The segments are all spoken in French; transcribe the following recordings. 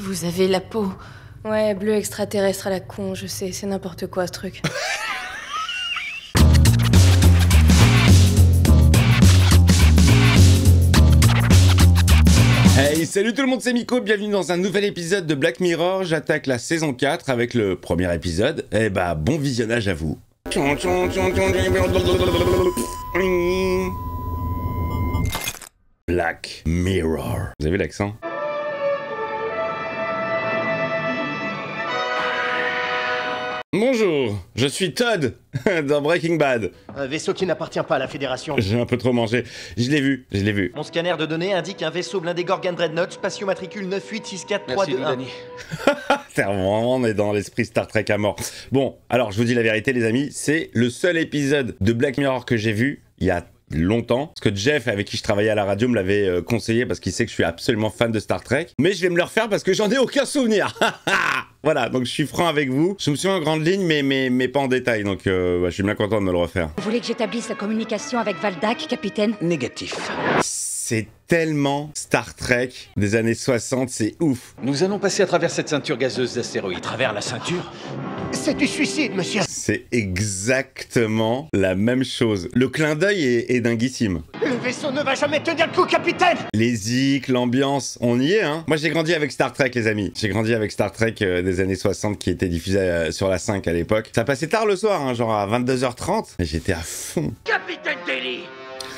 Vous avez la peau. Ouais, bleu extraterrestre à la con, je sais, c'est n'importe quoi ce truc. Hey, salut tout le monde, c'est Miko, bienvenue dans un nouvel épisode de Black Mirror. J'attaque la saison 4 avec le premier épisode. Eh bah, bon visionnage à vous. Black Mirror. Vous avez vu l'accent ? Bonjour, je suis Todd dans Breaking Bad. Un vaisseau qui n'appartient pas à la Fédération. J'ai un peu trop mangé. Je l'ai vu. Mon scanner de données indique un vaisseau blindé Gorgon Dreadnought, spatio-matricule 9864321. C'est vraiment, on est dans l'esprit Star Trek à mort. Bon, alors je vous dis la vérité les amis, c'est le seul épisode de Black Mirror que j'ai vu il y a longtemps, parce que Jeff, avec qui je travaillais à la radio, me l'avait conseillé parce qu'il sait que je suis absolument fan de Star Trek. Mais je vais me le refaire parce que j'en ai aucun souvenir. Voilà, donc je suis franc avec vous. Je me souviens en grande ligne, mais pas en détail, donc je suis bien content de me le refaire. Vous voulez que j'établisse la communication avec Valdak, capitaine? Négatif. C'est tellement Star Trek des années 60, c'est ouf. Nous allons passer à travers cette ceinture gazeuse d'astéroïdes. Travers la ceinture? C'est du suicide, monsieur. C'est exactement la même chose. Le clin d'œil est dinguissime. Le vaisseau ne va jamais tenir le coup, capitaine. Les zik, l'ambiance, on y est, hein. Moi, j'ai grandi avec Star Trek, les amis. J'ai grandi avec Star Trek des années 60 qui était diffusé sur la 5 à l'époque. Ça passait tard le soir, hein, genre à 22h30. Et j'étais à fond. Capitaine Daly,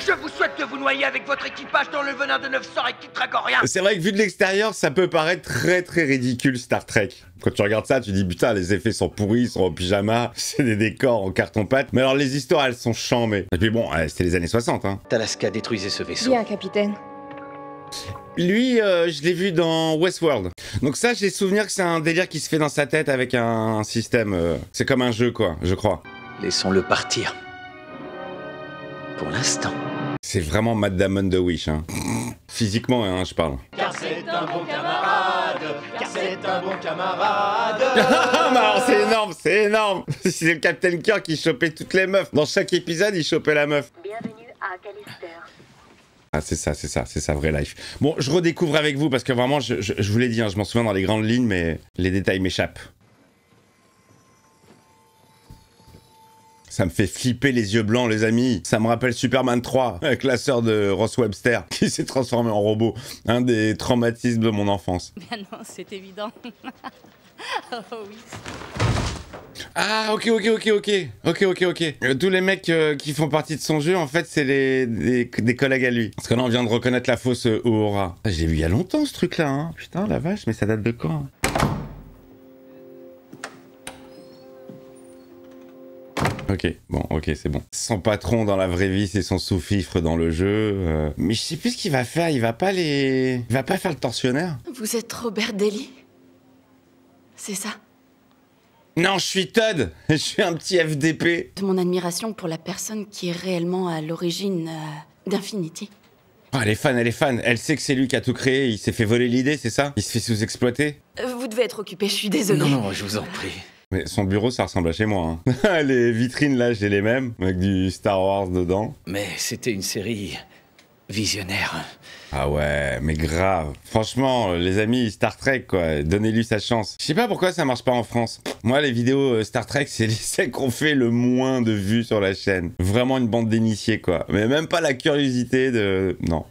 je vous souhaite de vous noyer avec votre équipage dans le venin de 900 Equitragoriens. C'est vrai que vu de l'extérieur, ça peut paraître très très ridicule Star Trek. Quand tu regardes ça, tu dis putain, les effets sont pourris, ils sont en pyjama, c'est des décors en carton-pâte. Mais alors les histoires, elles sont chambées. Et puis bon, c'était les années 60, hein. Talaska détruisait ce vaisseau. Bien, capitaine. Lui, je l'ai vu dans Westworld. Donc ça, j'ai souvenir que c'est un délire qui se fait dans sa tête avec un système. C'est comme un jeu, quoi, je crois. Laissons-le partir. Pour l'instant. C'est vraiment Matt Damon de Wish, hein. Physiquement, hein, je parle. Car c'est un bon camarade. Car c'est un bon camarade. Ah, mais alors c'est énorme. C'est le Captain Kirk qui chopait toutes les meufs. Dans chaque épisode, il chopait la meuf. Bienvenue à Callister. Ah, c'est sa vraie life. Bon, je redécouvre avec vous parce que vraiment, je vous l'ai dit, hein, je m'en souviens dans les grandes lignes, mais les détails m'échappent. Ça me fait flipper les yeux blancs, les amis. Ça me rappelle Superman 3, avec la sœur de Ross Webster, qui s'est transformée en robot. Un des traumatismes de mon enfance. Bien non, c'est évident. Oh oui. Ah, ok. Tous les mecs qui font partie de son jeu, en fait, c'est des collègues à lui. Parce que là, on vient de reconnaître la fausse Uhura. Ah, j'ai vu il y a longtemps, ce truc-là, hein. Putain, la vache, mais ça date de quand? Ok, c'est bon. Son patron dans la vraie vie, c'est son sous-fifre dans le jeu. Mais je sais plus ce qu'il va faire. Il va pas faire le tortionnaire. Vous êtes Robert Daly? C'est ça? Non, je suis Todd. Je suis un petit FDP. De mon admiration pour la personne qui est réellement à l'origine d'Infinity. Oh, elle est fan. Elle sait que c'est lui qui a tout créé. Il s'est fait voler l'idée, c'est ça? Il se fait sous-exploiter? Vous devez être occupé, je suis désolée. Non, je vous en prie. Mais son bureau, ça ressemble à chez moi. Hein. Les vitrines, là, j'ai les mêmes, avec du Star Wars dedans. Mais c'était une série visionnaire. Ah ouais, mais grave. Franchement, les amis, Star Trek, quoi, donnez-lui sa chance. Je sais pas pourquoi ça marche pas en France. Moi, les vidéos Star Trek, c'est celles qu'on fait le moins de vues sur la chaîne. Vraiment une bande d'initiés, quoi. Mais même pas la curiosité de... Non.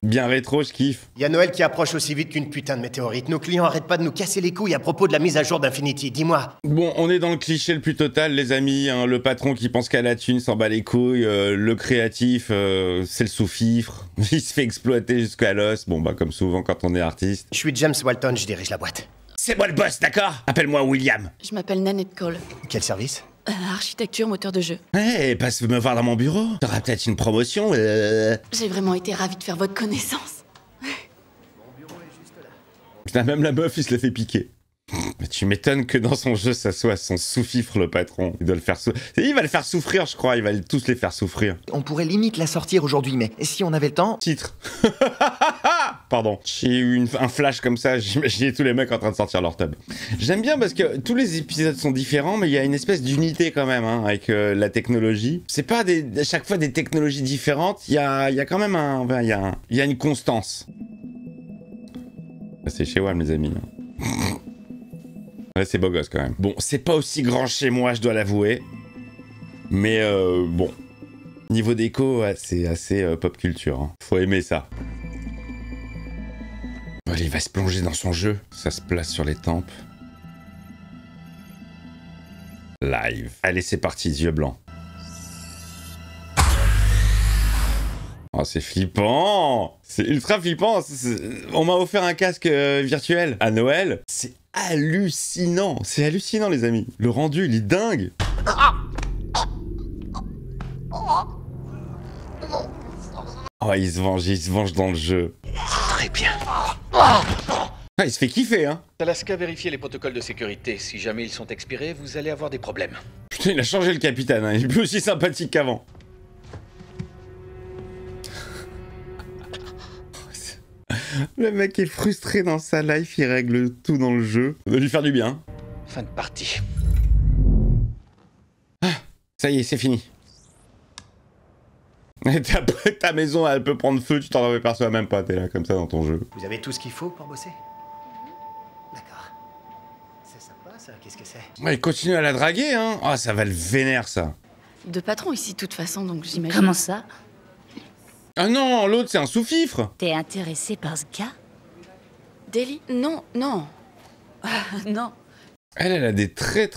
Bien rétro, je kiffe. Il y a Noël qui approche aussi vite qu'une putain de météorite. Nos clients arrêtent pas de nous casser les couilles à propos de la mise à jour d'Infinity. Dis-moi. Bon, on est dans le cliché le plus total, les amis. Hein, le patron qui pense qu'à la thune s'en bat les couilles. Le créatif, c'est le sous-fifre. Il se fait exploiter jusqu'à l'os. Bon, bah, comme souvent quand on est artiste. Je suis James Walton, je dirige la boîte. C'est moi le boss, d'accord? Appelle-moi William. Je m'appelle Nanette Cole. Quel service? Architecture, moteur de jeu. Passe me voir dans mon bureau. T'auras peut-être une promotion. J'ai vraiment été ravie de faire votre connaissance. Putain, même la meuf, il se l'a fait piquer. Mais tu m'étonnes que dans son jeu, ça soit son sous-fifre, le patron. Il doit le faire il va le faire souffrir, je crois. Il va tous les faire souffrir. On pourrait limite la sortir aujourd'hui, mais si on avait le temps... Titre. Pardon. J'ai eu un flash comme ça, j'imaginais tous les mecs en train de sortir leur tub. J'aime bien parce que tous les épisodes sont différents, mais il y a une espèce d'unité quand même, hein, avec la technologie. C'est pas à chaque fois des technologies différentes, il y a quand même il y a une constance. C'est chez WAM, les amis. Ouais, c'est beau gosse quand même. Bon, c'est pas aussi grand chez moi, je dois l'avouer. Mais bon. Niveau déco, ouais, c'est assez pop culture. Hein. Faut aimer ça. Allez, il va se plonger dans son jeu. Ça se place sur les tempes. Live. Allez, c'est parti, yeux blancs. Oh, c'est flippant! C'est ultra flippant! On m'a offert un casque virtuel à Noël. C'est hallucinant! C'est hallucinant, les amis. Le rendu, il est dingue! Oh, il se venge dans le jeu. Très bien. Ah, il se fait kiffer, hein! Alaska, vérifiez les protocoles de sécurité. Si jamais ils sont expirés, vous allez avoir des problèmes. Putain, il a changé le capitaine, hein. Il est plus aussi sympathique qu'avant. Le mec est frustré dans sa life, il règle tout dans le jeu. Ça va lui faire du bien. Fin de partie. Ah, ça y est, c'est fini. Ta maison, elle peut prendre feu, tu t'en aperçois même pas, t'es là comme ça dans ton jeu. Vous avez tout ce qu'il faut pour bosser? D'accord. C'est sympa ça, qu'est-ce que c'est? Ouais, il continue à la draguer, hein. Ah, ça va le vénère, ça. De patron ici, de toute façon, donc j'imagine. Comment ça? Ah non, l'autre, c'est un sous-fifre. T'es intéressé par ce gars? Deli? Non, non. Non. Elle a des très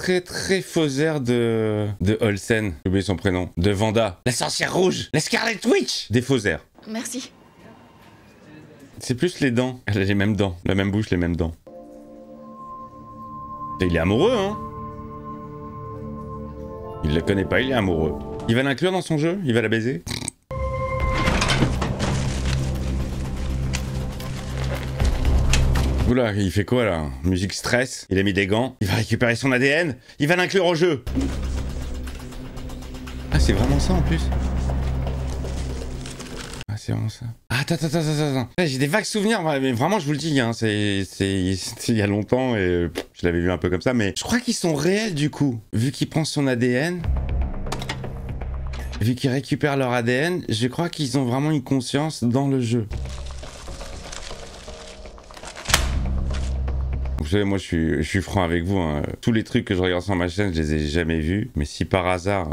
faux airs de Olsen. J'ai oublié son prénom. De Vanda. La sorcière rouge. La Scarlet Witch. Des faux airs. Merci. C'est plus les dents. Elle a les mêmes dents. La même bouche, les mêmes dents. Et il est amoureux, hein. Il la connaît pas, il est amoureux. Il va l'inclure dans son jeu? Il va la baiser? Oula, il fait quoi là? Musique stress, il a mis des gants, il va récupérer son ADN, il va l'inclure au jeu. Ah, c'est vraiment ça en plus. Ah, c'est vraiment ça. Ah, attends. J'ai des vagues souvenirs, mais vraiment je vous le dis, hein, c'est il y a longtemps et je l'avais vu un peu comme ça, mais je crois qu'ils sont réels du coup. Vu qu'il prend son ADN, vu qu'ils récupèrent leur ADN, je crois qu'ils ont vraiment une conscience dans le jeu. Vous savez, moi je suis franc avec vous, hein. Tous les trucs que je regarde sur ma chaîne, je les ai jamais vus. Mais si par hasard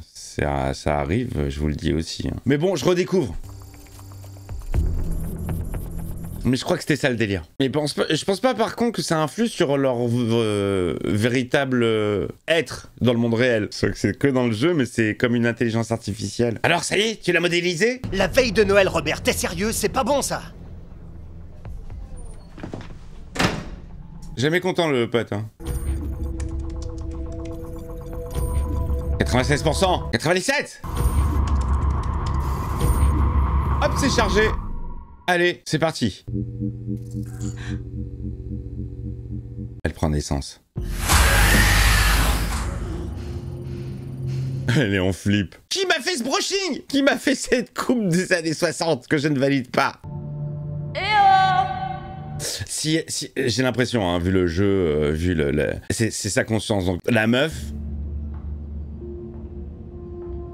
ça arrive, je vous le dis aussi. Hein. Mais bon, je redécouvre. Mais je crois que c'était ça le délire. Mais je pense pas par contre que ça influe sur leur véritable être dans le monde réel. C'est que dans le jeu, mais c'est comme une intelligence artificielle. Alors ça y est, tu l'as modélisé? La veille de Noël, Robert, t'es sérieux? C'est pas bon ça! Jamais content le pote, hein. 96%, 97%. Hop, c'est chargé. Allez, c'est parti. Elle prend naissance. Elle est en flip. Qui m'a fait ce brushing? Qui m'a fait cette coupe des années 60 que je ne valide pas? Si j'ai l'impression, hein, vu le jeu, vu c'est sa conscience. Donc la meuf,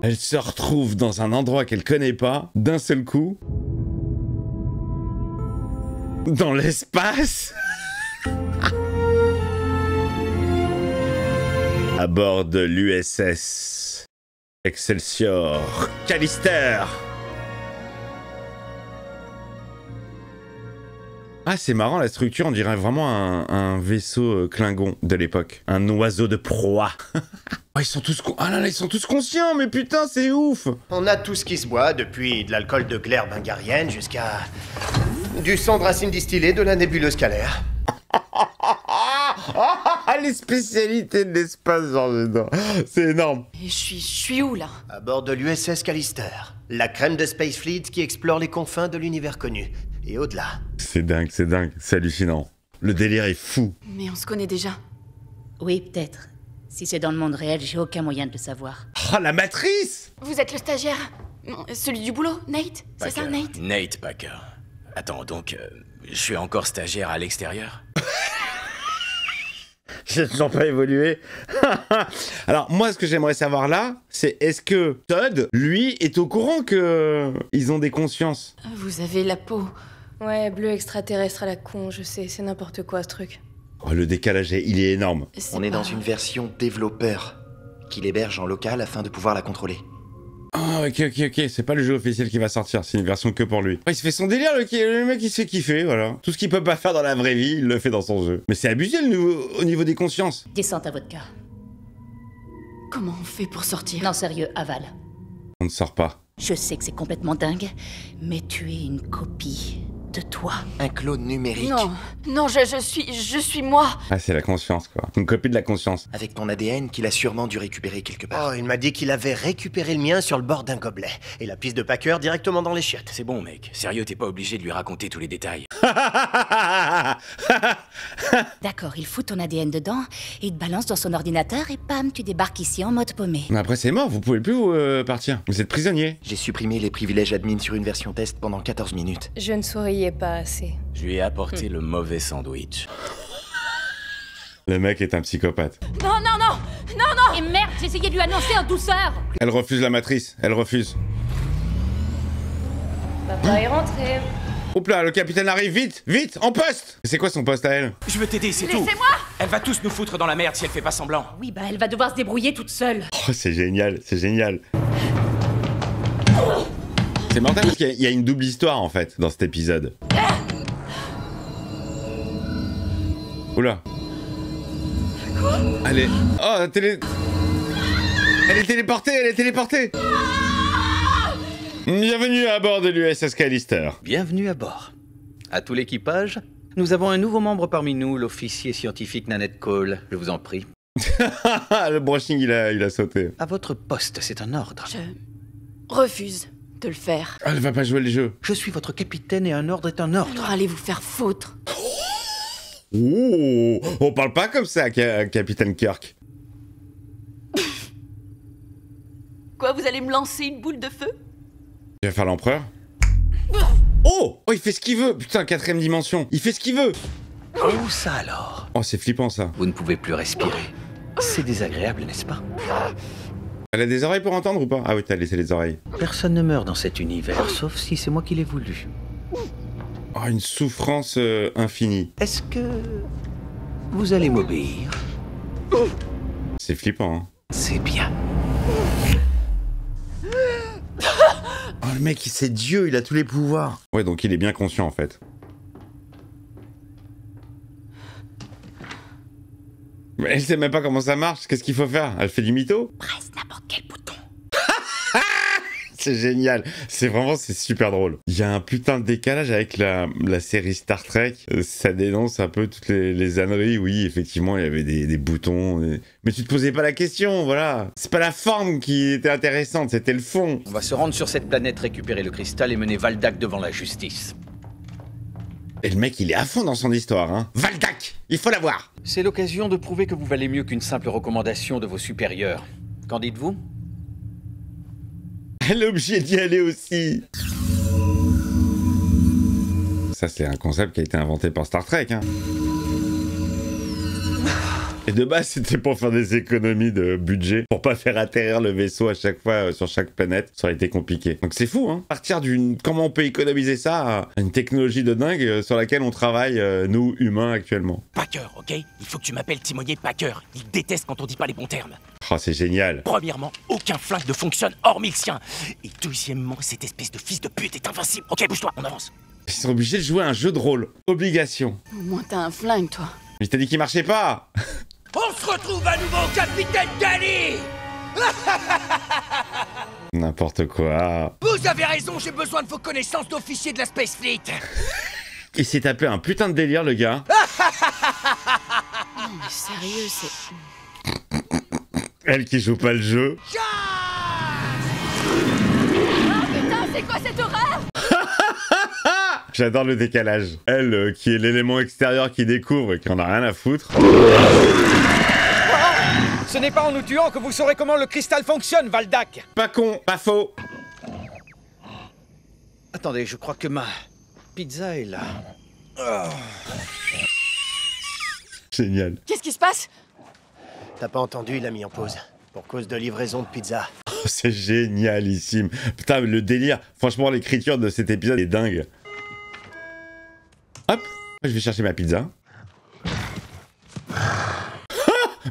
elle se retrouve dans un endroit qu'elle connaît pas, d'un seul coup, dans l'espace, à bord de l'USS Excelsior Callister. Ah, c'est marrant, la structure, on dirait vraiment un vaisseau Klingon de l'époque. Un oiseau de proie. Oh, ils sont tous ah là là, ils sont tous conscients, mais putain, c'est ouf. On a tout ce qui se boit, depuis de l'alcool de glaire bungarienne jusqu'à du sang de racine distillée de la nébuleuse scalaire. Les spécialités de l'espace, genre dedans. C'est énorme. Et je suis où là? À bord de l'USS Callister, la crème de Space Fleet qui explore les confins de l'univers connu. Et au-delà. C'est dingue, c'est hallucinant. Le délire est fou. Mais on se connaît déjà. Oui, peut-être. Si c'est dans le monde réel, j'ai aucun moyen de le savoir. Oh, la matrice! Vous êtes le stagiaire? Celui du boulot, Nate? C'est ça, Nate? Nate Packer. Attends, donc, je suis encore stagiaire à l'extérieur? J'ai toujours pas évolué. Alors, moi, ce que j'aimerais savoir là, c'est est-ce que Todd, lui, est au courant que ils ont des consciences? Vous avez la peau Ouais, bleu extraterrestre à la con, je sais, c'est n'importe quoi ce truc. Oh, le décalage, il est énorme. On est dans une version développeur qui l'héberge en local afin de pouvoir la contrôler. Ah, ok, c'est pas le jeu officiel qui va sortir, c'est une version que pour lui. Il se fait son délire, le mec il se fait kiffer, voilà. Tout ce qu'il peut pas faire dans la vraie vie, il le fait dans son jeu. Mais c'est abusé au niveau des consciences. Descente à vodka. Comment on fait pour sortir? Non, sérieux, avale. On ne sort pas. Je sais que c'est complètement dingue, mais tu es une copie de toi. Un clone numérique. Non, je suis moi. Ah, c'est la conscience, quoi. Une copie de la conscience. Avec ton ADN qu'il a sûrement dû récupérer quelque part. Oh, il m'a dit qu'il avait récupéré le mien sur le bord d'un gobelet. Et la piste de Packer directement dans les chiottes. C'est bon, mec. Sérieux, t'es pas obligé de lui raconter tous les détails. D'accord, il fout ton ADN dedans, il te balance dans son ordinateur et bam, tu débarques ici en mode paumé. Mais après, c'est mort, vous pouvez plus partir. Vous êtes prisonnier. J'ai supprimé les privilèges admin sur une version test pendant 14 minutes. Je ne souriais pas assez. Je lui ai apporté le mauvais sandwich. Le mec est un psychopathe. Non. Et merde, j'essayais de lui annoncer en douceur. Elle refuse la matrice, elle refuse. Papa est rentré. Oups là, le capitaine arrive, vite, en poste. C'est quoi son poste à elle? Je veux t'aider, c'est tout. Laissez-moi. Elle va tous nous foutre dans la merde si elle fait pas semblant. Oui, bah elle va devoir se débrouiller toute seule. Oh, c'est génial. C'est mortel parce qu'il y a une double histoire en fait dans cet épisode. Oula. Quoi? Allez. Oh, elle est téléportée. Bienvenue à bord de l'USS Callister. Bienvenue à bord. À tout l'équipage, nous avons un nouveau membre parmi nous, l'officier scientifique Nanette Cole. Je vous en prie. Le brushing, il a sauté. À votre poste, c'est un ordre. Je refuse de le faire. Elle va pas jouer le jeu. Je suis votre capitaine et un ordre est un ordre. Alors allez vous faire foutre. Oh, on parle pas comme ça, Capitaine Kirk. Quoi, vous allez me lancer une boule de feu? Il va faire l'empereur. Oh, il fait ce qu'il veut. Putain, 4ème dimension. Il fait ce qu'il veut. Oh, ça alors. Oh, c'est flippant ça. Vous ne pouvez plus respirer. C'est désagréable, n'est-ce pas? Elle a des oreilles pour entendre ou pas? Ah oui, t'as laissé les oreilles. Personne ne meurt dans cet univers, sauf si c'est moi qui l'ai voulu. Oh, une souffrance infinie. Est-ce que vous allez m'obéir? C'est flippant, hein. C'est bien. Oh, le mec, c'est Dieu, il a tous les pouvoirs. Ouais, donc il est bien conscient, en fait. Mais elle sait même pas comment ça marche. Qu'est-ce qu'il faut faire? Elle fait du mytho? Presse n'importe quel bouton. C'est génial. C'est super drôle. Il y a un putain de décalage avec la série Star Trek. Ça dénonce un peu toutes les âneries. Oui, effectivement, il y avait des boutons. Mais tu te posais pas la question, voilà. C'est pas la forme qui était intéressante, c'était le fond. On va se rendre sur cette planète, récupérer le cristal et mener Valdak devant la justice. Et le mec, il est à fond dans son histoire, hein. Valdak, il faut l'avoir. C'est l'occasion de prouver que vous valez mieux qu'une simple recommandation de vos supérieurs. Qu'en dites-vous? Elle est obligée d'y aller aussi. Ça, c'est un concept qui a été inventé par Star Trek, hein. Et de base, c'était pour faire des économies de budget, pour pas faire atterrir le vaisseau à chaque fois sur chaque planète. Ça aurait été compliqué. Donc c'est fou, hein. Partir d'une... Comment on peut économiser ça à une technologie de dingue sur laquelle on travaille, nous, humains, actuellement. Packer, ok? Il faut que tu m'appelles Timonier Packer. Il déteste quand on dit pas les bons termes. Oh, c'est génial. Premièrement, aucun flingue ne fonctionne hormis le sien. Et deuxièmement, cette espèce de fils de pute est invincible. Ok, bouge-toi, on avance. Ils sont obligés de jouer à un jeu de rôle. Obligation. Au moins t'as un flingue, toi. Mais je t'ai dit qu'il marchait pas. On se retrouve à nouveau, Capitaine Gali. N'importe quoi. Vous avez raison, j'ai besoin de vos connaissances d'officier de la Space Fleet. Il s'est tapé un putain de délire, le gars. Non mais sérieux, c'est... Elle qui joue pas le jeu. Oh putain, c'est quoi cette horreur? J'adore le décalage. Elle, qui est l'élément extérieur qui découvre et qui en a rien à foutre. Ce n'est pas en nous tuant que vous saurez comment le cristal fonctionne, Valdak. Pas con, pas faux. Attendez, je crois que ma pizza est là. Oh. Génial. Qu'est-ce qui se passe? T'as pas entendu, il a mis en pause. Pour cause de livraison de pizza. Oh, c'est génialissime. Putain, le délire. Franchement, l'écriture de cet épisode est dingue. Je vais chercher ma pizza.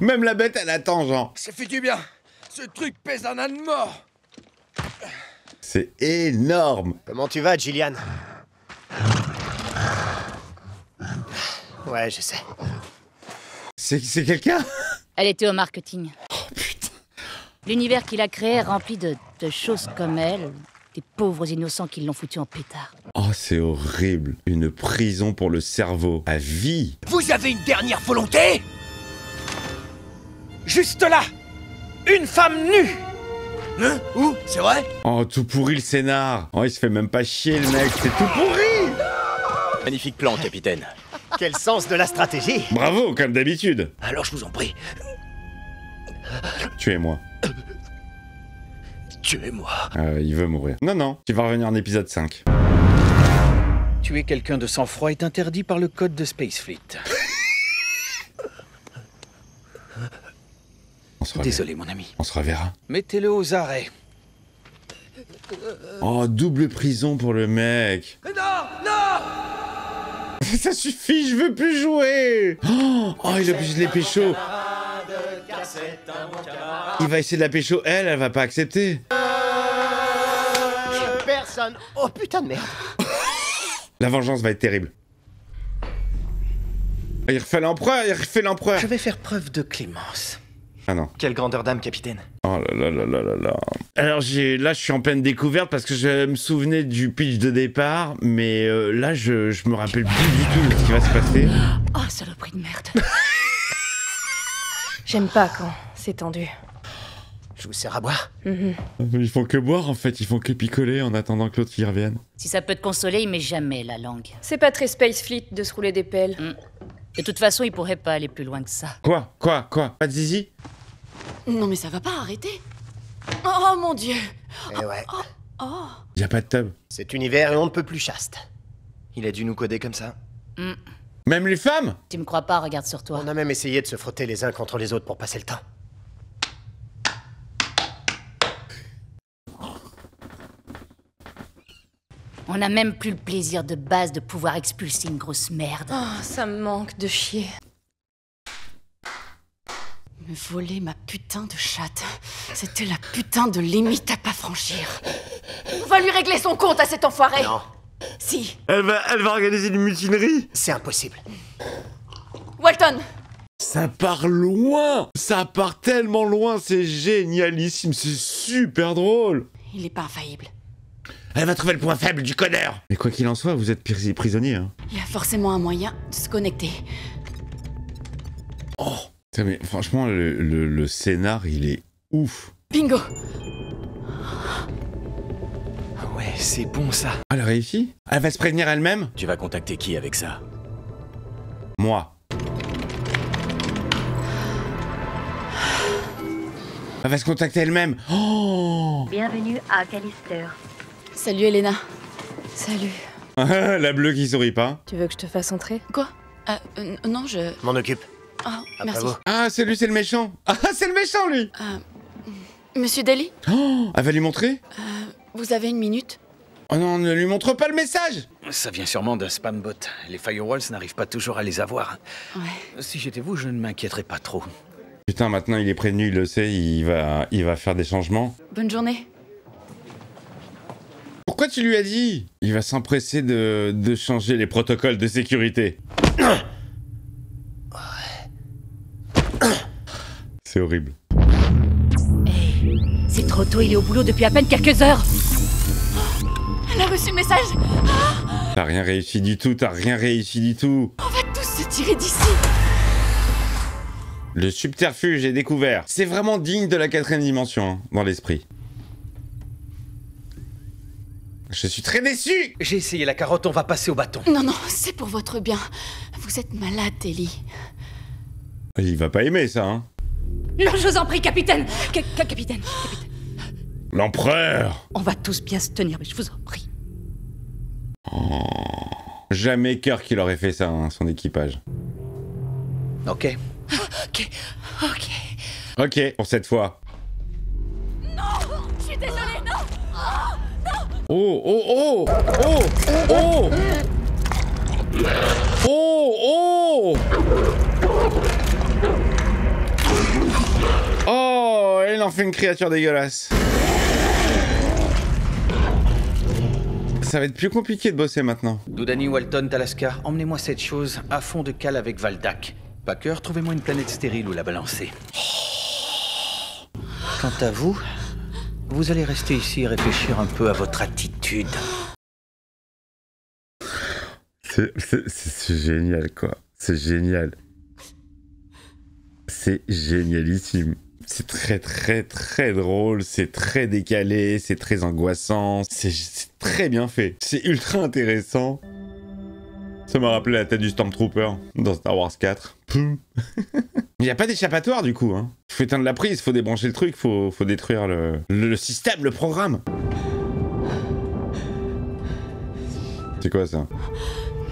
Même la bête, elle attend, genre. Ça fait du bien. Ce truc pèse un âne mort. C'est énorme. Comment tu vas, Gillian? Ouais, je sais. C'est quelqu'un? Elle était au marketing. Oh putain. L'univers qu'il a créé est rempli de choses comme elle. Des pauvres innocents qui l'ont foutu en pétard. Oh, c'est horrible. Une prison pour le cerveau. À vie. Vous avez une dernière volonté? Juste là. Une femme nue. Hein? Où? C'est vrai? Oh, tout pourri le scénar. Oh, il se fait même pas chier, le mec. C'est tout pourri. Magnifique plan, capitaine. Quel sens de la stratégie! Bravo, comme d'habitude. Alors je vous en prie, Tuez-moi. tuez-moi. Il veut mourir. Non, non. Tu vas revenir en épisode 5. Tuer quelqu'un de sang-froid est interdit par le code de Space Fleet. On se reverra. Désolé, mon ami. On se reverra. Mettez-le aux arrêts. Oh, double prison pour le mec. Non, non. Ça suffit, je veux plus jouer. Oh, il a obligé de les pécho. Il va essayer de la pécho, elle va pas accepter. Personne. Oh putain de merde. La vengeance va être terrible. Il refait l'empereur, il refait l'empereur. Je vais faire preuve de clémence. Ah non. Quelle grandeur d'âme, capitaine. Oh là là là là là là. Alors là je suis en pleine découverte parce que je me souvenais du pitch de départ, mais là je me rappelle plus du tout de ce qui va se passer. Oh, saloperie de merde. J'aime pas quand c'est tendu. Je vous sers à boire. Ils font que boire en fait, ils font que picoler en attendant que l'autre y revienne. Si ça peut te consoler, il met jamais la langue. C'est pas très Space Fleet de se rouler des pelles. De toute façon, il pourrait pas aller plus loin que ça. Quoi? Pas de zizi? Non mais ça va pas, arrêter. Oh mon Dieu. Eh ouais. Oh. Y a pas de tub. Cet univers est on ne peut plus chaste. Il a dû nous coder comme ça. Même les femmes? Tu me crois pas, regarde sur toi. On a même essayé de se frotter les uns contre les autres pour passer le temps. On a même plus le plaisir de base de pouvoir expulser une grosse merde. Oh, ça me manque de chier. Me voler ma putain de chatte. C'était la putain de limite à pas franchir. On va lui régler son compte à cet enfoiré. Non, Si. Elle va organiser une mutinerie. c'est impossible. Walton. Ça part loin. Ça part tellement loin, c'est génialissime, c'est super drôle. Il est pas infaillible. Elle va trouver le point faible du connard. Mais quoi qu'il en soit, vous êtes prisonnier, hein. Il y a forcément un moyen de se connecter. Oh. Putain, mais franchement, le scénar, il est ouf. Bingo. Ah ouais, c'est bon ça. Elle a réussi? Elle va se prévenir elle-même? Tu vas contacter qui avec ça? Moi. Elle va se contacter elle-même. Oh. Bienvenue à Callister. Salut Elena. Salut. La bleue qui sourit pas. Tu veux que je te fasse entrer? Quoi? Non, je... M'en occupe. Ah, Après merci. vous. Ah, c'est lui, c'est le méchant. Ah, c'est le méchant, lui. Monsieur Daly, Oh, elle va lui montrer? vous avez une minute? Oh non, ne lui montre pas le message. Ça vient sûrement d'un spam bot. Les firewalls n'arrivent pas toujours à les avoir. Ouais. Si j'étais vous, je ne m'inquiéterais pas trop. Putain, maintenant il est prévenu, il le sait, il va faire des changements. Bonne journée. Pourquoi tu lui as dit? Il va s'empresser de changer les protocoles de sécurité. C'est horrible. Hey, c'est trop tôt, il est au boulot depuis à peine quelques heures. Elle a reçu le message. T'as rien réussi du tout, t'as rien réussi du tout. On va tous se tirer d'ici. Le subterfuge est découvert. C'est vraiment digne de la 4ème dimension, hein, dans l'esprit. Je suis très déçu. J'ai essayé la carotte, on va passer au bâton. Non, non, c'est pour votre bien. Vous êtes malade, Ellie. Il va pas aimer ça, hein. Non, je vous en prie, capitaine. Capitaine. L'empereur. On va tous bien se tenir, mais je vous en prie. Oh. Jamais Kirk aurait fait ça, hein, son équipage. Ok. Ok, pour cette fois. Non, je suis désolée, non. Oh, oh, oh, oh, oh, oh. Oh. il en fait une créature dégueulasse. Ça va être plus compliqué de bosser maintenant. Doudani, Walton, Talaska, emmenez-moi cette chose à fond de cale avec Valdak. Packer, trouvez-moi une planète stérile où la balancer. Quant à vous, vous allez rester ici et réfléchir un peu à votre attitude. C'est génial, quoi. C'est génial. C'est génialissime. C'est très très très drôle, c'est très décalé, c'est très angoissant, c'est très bien fait. C'est ultra intéressant. Ça m'a rappelé la tête du Stormtrooper dans Star Wars 4. Il n'y a pas d'échappatoire du coup. Hein. Faut éteindre la prise, faut débrancher le truc, faut détruire le système, le programme. C'est quoi ça?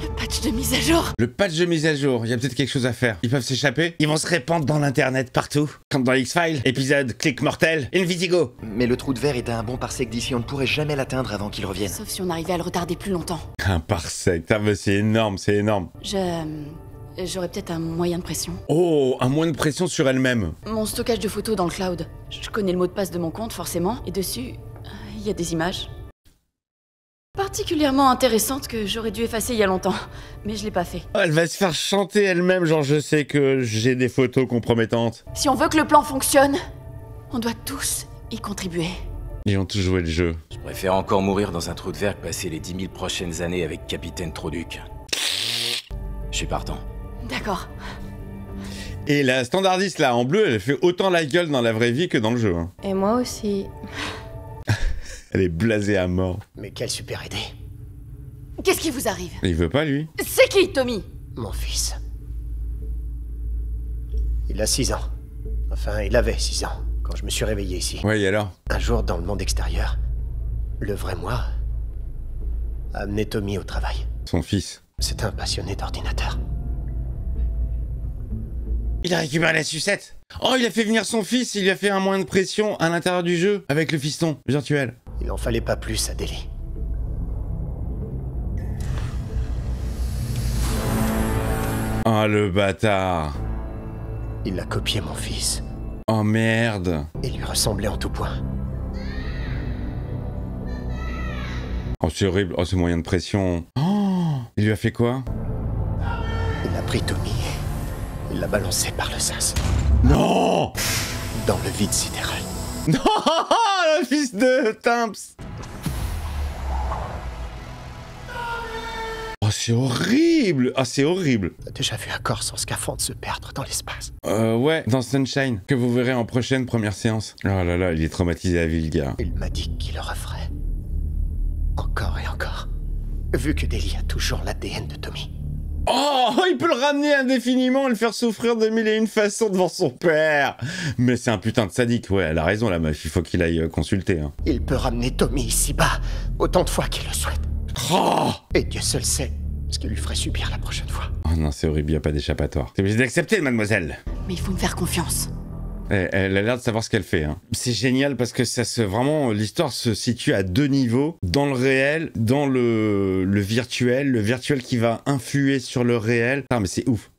Le patch de mise à jour. Le patch de mise à jour, il y a peut-être quelque chose à faire. Ils peuvent s'échapper, ils vont se répandre dans l'internet partout. Comme dans X-Files, épisode Click Mortel, Invitigo. Mais le trou de verre est à un bon parsec d'ici, on ne pourrait jamais l'atteindre avant qu'il revienne. Sauf si on arrivait à le retarder plus longtemps. Un parsec, mais c'est énorme, c'est énorme. J'aurais peut-être un moyen de pression. Oh, un moyen de pression sur elle-même. Mon stockage de photos dans le cloud. Je connais le mot de passe de mon compte, forcément, et dessus, il y a des images. Particulièrement intéressantes que j'aurais dû effacer il y a longtemps, mais je l'ai pas fait. Elle va se faire chanter elle-même, genre je sais que j'ai des photos compromettantes. Si on veut que le plan fonctionne, on doit tous y contribuer. Ils ont tous joué le jeu. Je préfère encore mourir dans un trou de verre que passer les 10 000 prochaines années avec Capitaine Troduc. Je suis partant. D'accord. Et la standardiste là en bleu, elle fait autant la gueule dans la vraie vie que dans le jeu. Hein. Et moi aussi. Elle est blasée à mort. Mais quelle super idée. Qu'est-ce qui vous arrive? Il veut pas lui. C'est qui, Tommy? Mon fils. Il a 6 ans. Enfin, il avait 6 ans quand je me suis réveillé ici. Ouais, et alors? Un jour, dans le monde extérieur, le vrai moi a amené Tommy au travail. Son fils. C'est un passionné d'ordinateur. Il a récupéré la sucette. Oh, il a fait venir son fils, il lui a fait un moyen de pression à l'intérieur du jeu avec le fiston virtuel. Il en fallait pas plus à Delhi. Oh, le bâtard. Il a copié mon fils. Oh, merde. Il lui ressemblait en tout point. Oh, c'est horrible. Oh, ce moyen de pression. Oh, il lui a fait quoi? Il a pris Tommy. Il l'a balancé par le sas. Non! Dans le vide sidéral. Non! Le fils de Timps! Oh, c'est horrible! Ah, c'est horrible! T'as déjà vu un corps sans scaphandre se perdre dans l'espace? Ouais, dans Sunshine, que vous verrez en prochaine première séance. Oh là là, il est traumatisé à vie, le gars. Il m'a dit qu'il le referait. Encore et encore. Vu que Delhi a toujours l'ADN de Tommy. Oh, il peut le ramener indéfiniment et le faire souffrir de mille et une façons devant son père. Mais c'est un putain de sadique. Ouais, elle a raison, la meuf. Il faut qu'il aille consulter. Hein. Il peut ramener Tommy ici-bas autant de fois qu'il le souhaite. Oh, et Dieu seul sait ce qu'il lui ferait subir la prochaine fois. Oh non, c'est horrible, il n'y a pas d'échappatoire. T'es obligé d'accepter, mademoiselle. Mais il faut me faire confiance. Elle a l'air de savoir ce qu'elle fait. Hein. C'est génial parce que vraiment, l'histoire se situe à deux niveaux. Dans le réel, dans le virtuel. Le virtuel qui va influer sur le réel. Ah, mais c'est ouf.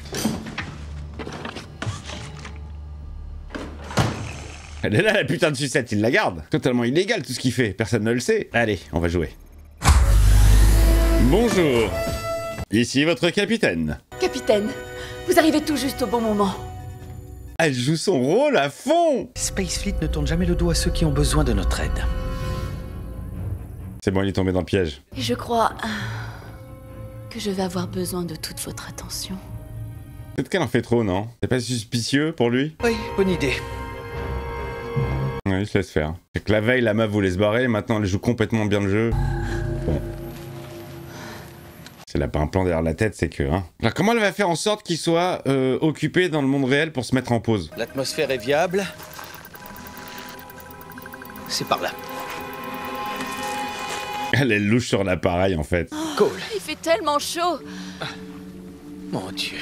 Elle est là, la putain de sucette, il la garde. Totalement illégal tout ce qu'il fait, personne ne le sait. Allez, on va jouer. Bonjour. Ici votre capitaine. Capitaine, vous arrivez tout juste au bon moment. Elle joue son rôle à fond. Space Fleet ne tourne jamais le dos à ceux qui ont besoin de notre aide. C'est bon, il est tombé dans le piège. Et je crois que je vais avoir besoin de toute votre attention. Peut-être qu'elle en fait trop, non? C'est pas suspicieux pour lui? Oui, bonne idée. Oui, il se laisse faire. C'est que la veille, la meuf voulait se barrer, maintenant elle joue complètement bien le jeu. Bon. Si elle a pas un plan derrière la tête, c'est que... Hein. Alors comment elle va faire en sorte qu'il soit occupé dans le monde réel pour se mettre en pause? L'atmosphère est viable. C'est par là. Elle est louche sur l'appareil, en fait. Oh, cool. Il fait tellement chaud. Mon Dieu.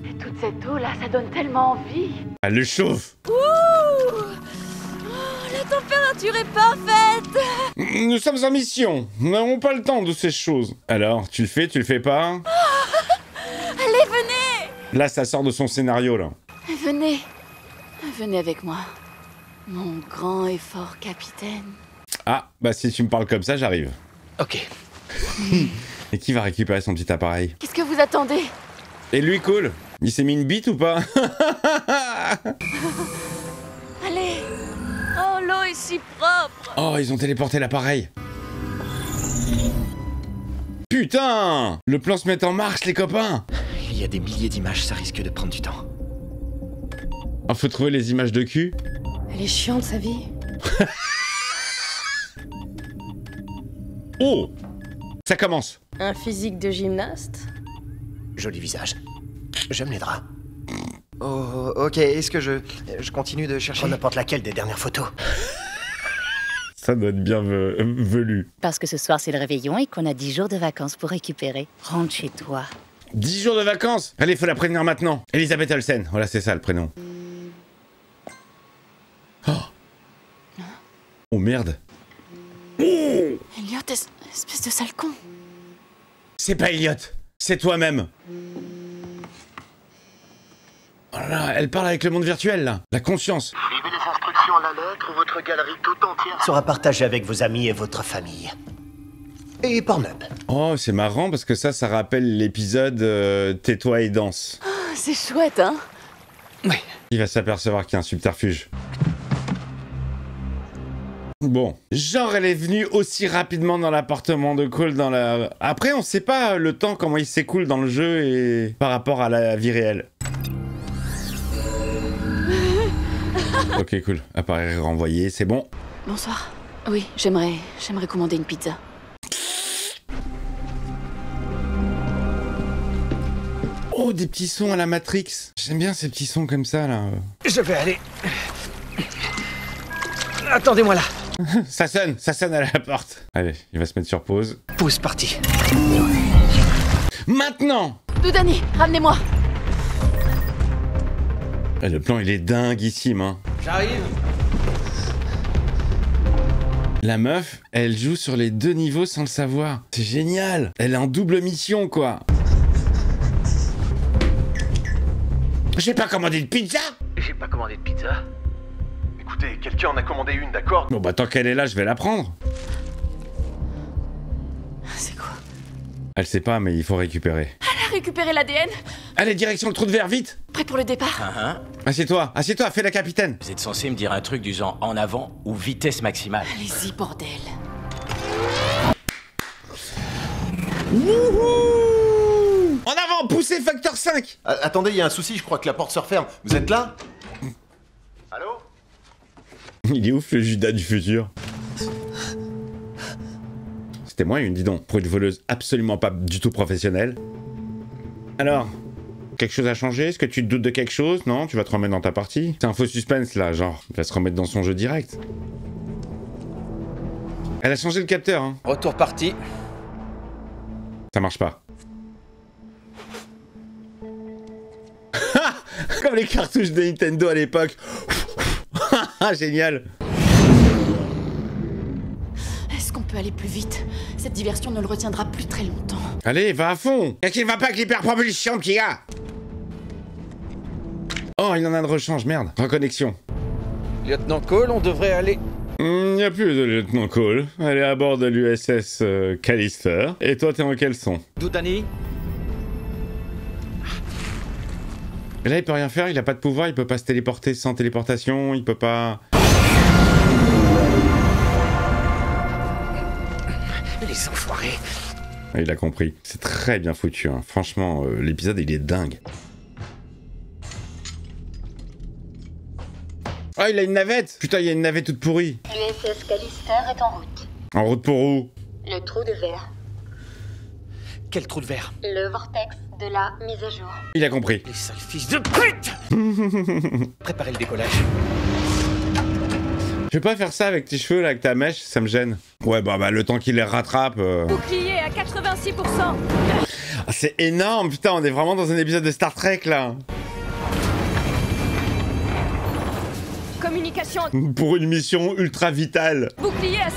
Et toute cette eau là, ça donne tellement envie. Elle le chauffe. Ouh, la température est parfaite. Nous sommes en mission. Nous n'avons pas le temps de ces choses. Alors, tu le fais pas? Allez, venez. Là, ça sort de son scénario, là. Venez. Venez avec moi. Mon grand et fort capitaine. Ah, bah si tu me parles comme ça, j'arrive. Ok. Et qui va récupérer son petit appareil? Qu'est-ce que vous attendez? Et lui, cool. Il s'est mis une bite ou pas? Allez. Oh, l'eau est si propre. Oh, ils ont téléporté l'appareil. Putain! Le plan se met en marche, les copains! Il y a des milliers d'images, ça risque de prendre du temps. Oh, faut trouver les images de cul. Elle est chiante, sa vie. Oh! Ça commence. Un physique de gymnaste. Joli visage. J'aime les draps. Oh, ok, est-ce que je continue de chercher? Prends n'importe laquelle des dernières photos. Ça doit être bien velu. Parce que ce soir, c'est le réveillon et qu'on a 10 jours de vacances pour récupérer. Rentre chez toi. 10 jours de vacances? Allez, faut la prévenir maintenant. Elisabeth Olsen, voilà, c'est ça le prénom. Oh, oh merde. Elliot, espèce de sale con. C'est pas Elliot, c'est toi-même. Oh là là, elle parle avec le monde virtuel, là. La conscience. Suivez les instructions à la lettre ou votre galerie tout entière Sera partagé avec vos amis et votre famille. Et Pornhub. Oh, c'est marrant parce que ça rappelle l'épisode Tais-toi et danse. C'est chouette, hein? Oui. Il va s'apercevoir qu'il y a un subterfuge. Bon, genre elle est venue aussi rapidement dans l'appartement de Cole dans la... Après, on sait pas le temps, comment il s'écoule dans le jeu et par rapport à la vie réelle. Ok, cool. Appareil renvoyé, c'est bon. Bonsoir. Oui, j'aimerais commander une pizza. Oh, des petits sons à la Matrix. J'aime bien ces petits sons comme ça, là. Je vais aller... Attendez-moi là. Ça sonne à la porte. Allez, il va se mettre sur pause. Pause partie. Maintenant! Doudani, ramenez-moi. Le plan, il est dinguissime, hein. J'arrive. La meuf, elle joue sur les 2 niveaux sans le savoir. C'est génial. Elle est en double mission, quoi. J'ai pas commandé de pizza. J'ai pas commandé de pizza. Écoutez, quelqu'un en a commandé une, d'accord? Bon bah tant qu'elle est là, je vais la prendre. C'est quoi? Elle sait pas, mais il faut récupérer. Elle a récupéré l'ADN. Allez, direction le trou de verre, vite. Prêt pour le départ? Assieds-toi, fais la capitaine. Vous êtes censé me dire un truc du genre en avant ou vitesse maximale. Allez-y, bordel. Wouhou! En avant, poussez facteur 5. Attendez, il y a un souci, je crois que la porte se referme. Vous êtes là? Allô? Il est ouf le Judas du futur. C'était moi une, dis donc, pour une voleuse absolument pas du tout professionnelle. Alors, quelque chose a changé? Est-ce que tu te doutes de quelque chose? Non? Tu vas te remettre dans ta partie? C'est un faux suspense là, genre, il va se remettre dans son jeu direct. Elle a changé le capteur, hein. Retour parti. Ça marche pas. Comme les cartouches de Nintendo à l'époque. Génial. Est-ce qu'on peut aller plus vite? Cette diversion ne le retiendra plus très longtemps. Allez, va à fond. Qu'est-ce qui ne va pas avec l'hyperpropulsion, petit gars? Oh, il en a de rechange, merde. Reconnexion. Lieutenant Cole, on devrait aller... Il n'y a plus de lieutenant Cole. Elle est à bord de l'USS Callister. Et toi, t'es en quel son? Doudani? Et là, il peut rien faire, il a pas de pouvoir, il peut pas se téléporter sans téléportation, il peut pas... Les enfoirés. Il a compris. C'est très bien foutu, hein. Franchement, l'épisode, il est dingue. Oh, il a une navette! Putain, il y a une navette toute pourrie. L'USS Callister est en route. En route pour où? Le trou de verre. Quel trou de verre? Le vortex de la mise à jour. Il a compris. Les sales fils de pute. Préparez le décollage. Je vais pas faire ça avec tes cheveux, là, avec ta mèche, ça me gêne. Ouais, bah le temps qu'il les rattrape... Bouclier à 86%. Ah, c'est énorme, putain, on est vraiment dans un épisode de Star Trek, là. Communication. Pour une mission ultra vitale. Bouclier à 58%.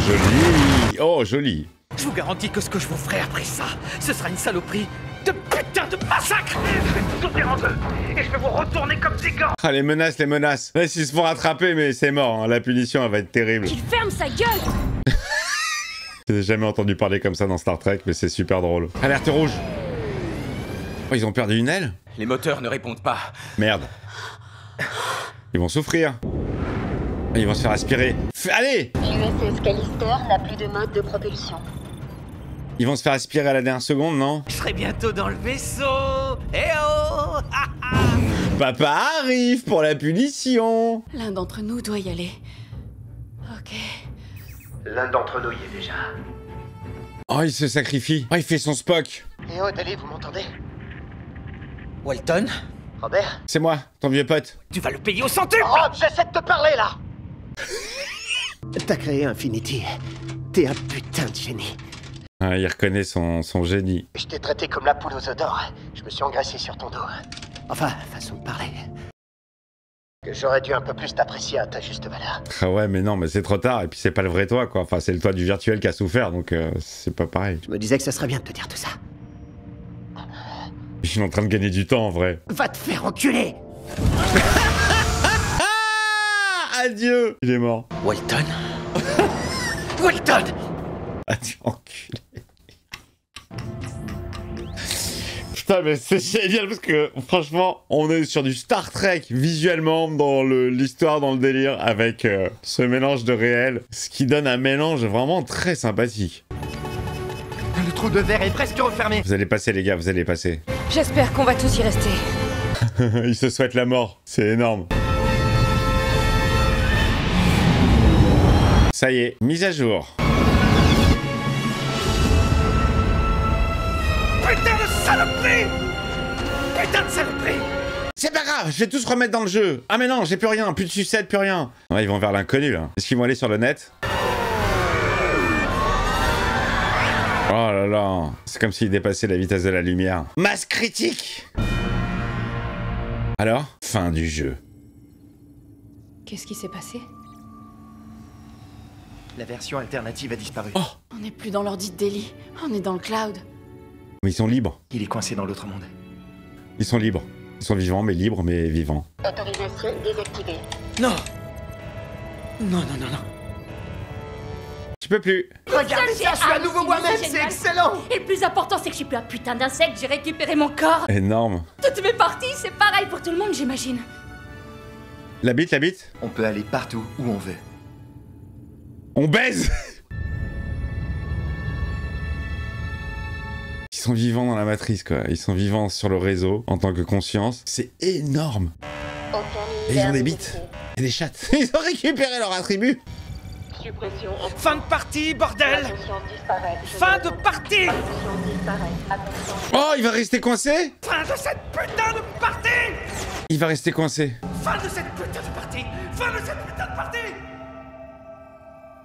Joli. Oh, joli. Je vous garantis que ce que je vous ferai après ça, ce sera une saloperie de putain de massacre. Je vais vous sauter en deux et je vais vous retourner comme des gants. Ah, les menaces, les menaces. Là, s'ils se font rattraper, mais c'est mort, hein. La punition, elle va être terrible. Qu'il ferme sa gueule. J'ai jamais entendu parler comme ça dans Star Trek, mais c'est super drôle. Alerte rouge. Oh, ils ont perdu une aile? Les moteurs ne répondent pas. Merde. Ils vont souffrir. Ils vont se faire aspirer. Allez! L'USS Callister n'a plus de mode de propulsion. Ils vont se faire aspirer à la dernière seconde, non? Je serai bientôt dans le vaisseau. Eh oh. Papa arrive pour la punition. L'un d'entre nous doit y aller. Ok. L'un d'entre nous y est déjà. Oh, il se sacrifie. Oh, il fait son Spock. Eh oh, Dali, vous m'entendez? Walton, Robert? C'est moi, ton vieux pote. tu vas le payer au centuple. Rob, j'essaie de te parler, là. T'as créé Infinity. T'es un putain de génie. Ah, il reconnaît son génie. Je t'ai traité comme la poule aux œufs d'or. Je me suis engraissé sur ton dos. Enfin, façon de parler. Que j'aurais dû un peu plus t'apprécier à ta juste valeur. Ah ouais, mais non, mais c'est trop tard. Et puis c'est pas le vrai toi, quoi. Enfin, c'est le toi du virtuel qui a souffert, donc c'est pas pareil. Je me disais que ça serait bien de te dire tout ça. Je suis en train de gagner du temps, en vrai. Va te faire enculer. Adieu. Il est mort. Walton. Walton. Adieu, enculé. Putain, mais c'est génial parce que franchement, on est sur du Star Trek visuellement dans l'histoire, dans le délire, avec ce mélange de réel, ce qui donne un mélange vraiment très sympathique. Le trou de verre est presque refermé. Vous allez passer, les gars, vous allez passer. J'espère qu'on va tous y rester. Il se souhaite la mort, c'est énorme. Ça y est, mise à jour. Putain de saloperie. Putain de saloperie. C'est pas grave, je vais tous remettre dans le jeu. Ah mais non, j'ai plus rien, plus de sucette, plus rien. Ouais, ils vont vers l'inconnu là. Est-ce qu'ils vont aller sur le net? Oh là là, c'est comme s'ils dépassaient la vitesse de la lumière. Masse critique. Alors, fin du jeu. Qu'est-ce qui s'est passé? La version alternative a disparu. Oh, On n'est plus dans l'ordi de Delhi. On est dans le cloud. mais ils sont libres. Il est coincé dans l'autre monde. Ils sont libres. Ils sont vivants, mais libres, mais vivants. Autorisation désactivée. Non. Non, non, non, non. Tu peux plus. Regardez ça, je suis à nouveau moi-même, c'est excellent. Et le plus important, c'est que je suis plus un putain d'insecte, j'ai récupéré mon corps. Énorme. Toutes mes parties, c'est pareil pour tout le monde, j'imagine. La bite, la bite. On peut aller partout où on veut. On baise. Ils sont vivants dans la matrice, quoi. Ils sont vivants sur le réseau en tant que conscience. C'est énorme. Et ils ont des bites et des chattes. Ils ont récupéré leur attribut. Suppression. Fin de partie, bordel. Fin de partie. Oh, il va rester coincé. Fin de cette putain de partie. Il va rester coincé. Fin de cette putain de partie. Fin de cette putain de partie.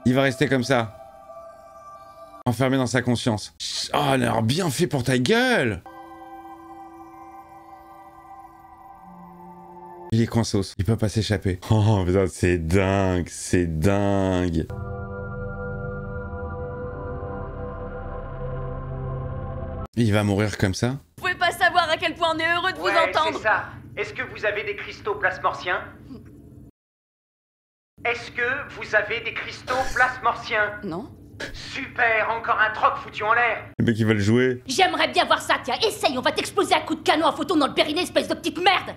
Il va rester comme ça. Enfermé dans sa conscience. Oh, elle a l'air bien fait pour ta gueule. Il est coinceau. Il peut pas s'échapper. Oh putain, c'est dingue. C'est dingue. Il va mourir comme ça? Vous pouvez pas savoir à quel point on est heureux de vous entendre. C'est ça. Est-ce que vous avez des cristaux plasmorciens? Est-ce que vous avez des cristaux plasmorciens? Non? Super, encore un troc foutu en l'air. Les mecs, ils veulent jouer. J'aimerais bien voir ça, tiens, essaye, on va t'exploser à coups de canon à photo dans le périnée, espèce de petite merde.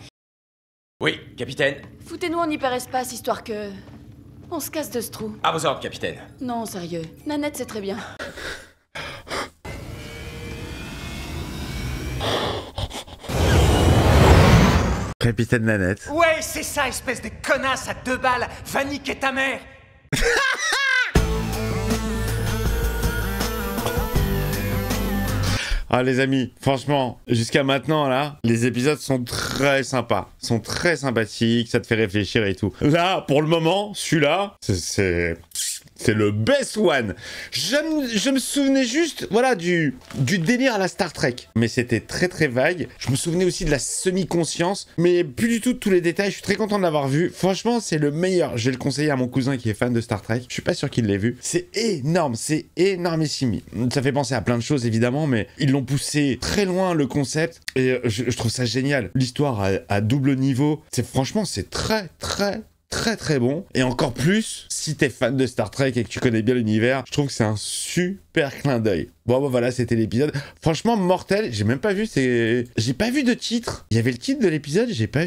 Oui, capitaine. Foutez-nous en hyperespace, histoire que... on se casse de ce trou. À vos ordres, capitaine. Non, sérieux. Nanette, c'est très bien. Capitaine Nanette. Ouais, c'est ça, espèce de connasse à 2 balles. Va niquer ta mère. Ah les amis, franchement, jusqu'à maintenant là, les épisodes sont très sympas, sont très sympathiques, ça te fait réfléchir et tout. Là, pour le moment, celui-là, c'est C'est le best one. Je me souvenais juste, voilà, du délire à la Star Trek. Mais c'était très très vague. Je me souvenais aussi de la semi-conscience, mais plus du tout de tous les détails. Je suis très content de l'avoir vu. Franchement, c'est le meilleur. Je vais le conseiller à mon cousin qui est fan de Star Trek. Je suis pas sûr qu'il l'ait vu. C'est énorme, c'est énormissime. Ça fait penser à plein de choses évidemment, mais ils l'ont poussé très loin le concept et je trouve ça génial. L'histoire à double niveau, franchement, c'est très très bon, et encore plus si t'es fan de Star Trek et que tu connais bien l'univers. Je trouve que c'est un super clin d'œil. Bon voilà, c'était l'épisode. Franchement, mortel. J'ai même pas vu, j'ai pas vu de titre. Il y avait le titre de l'épisode, je l'ai pas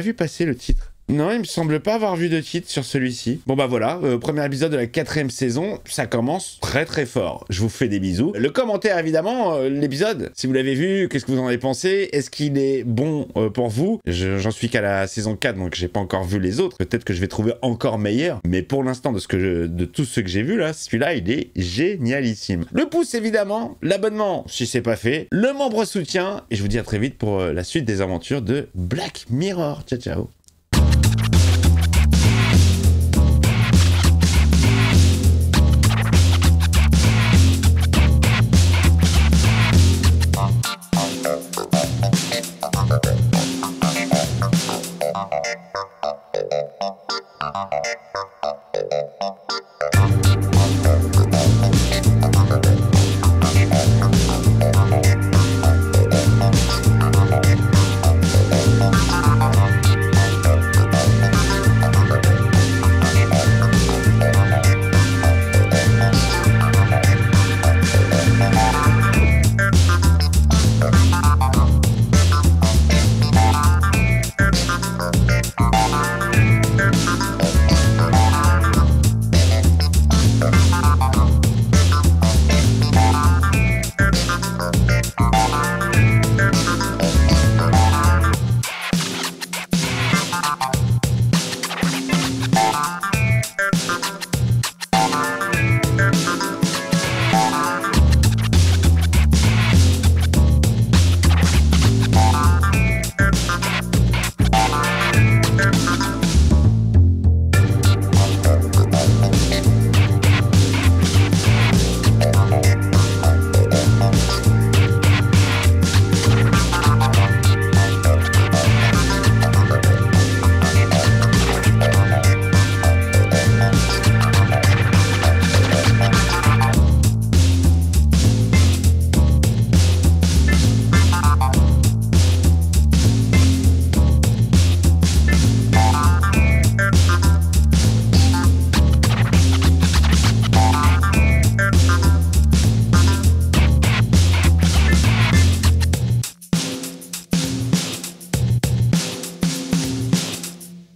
vu passer le titre. Non, il me semble pas avoir vu de titre sur celui-ci. Bon bah voilà, premier épisode de la 4e saison, ça commence très très fort. Je vous fais des bisous. Le commentaire évidemment, l'épisode, si vous l'avez vu, qu'est-ce que vous en avez pensé? Est-ce qu'il est bon pour vous? J'en suis qu'à la saison 4, donc j'ai pas encore vu les autres. Peut-être que je vais trouver encore meilleur, mais pour l'instant, de tous ceux que j'ai vus là, celui-là, il est génialissime. Le pouce évidemment, l'abonnement si c'est pas fait, le membre soutien, et je vous dis à très vite pour la suite des aventures de Black Mirror. Ciao ciao.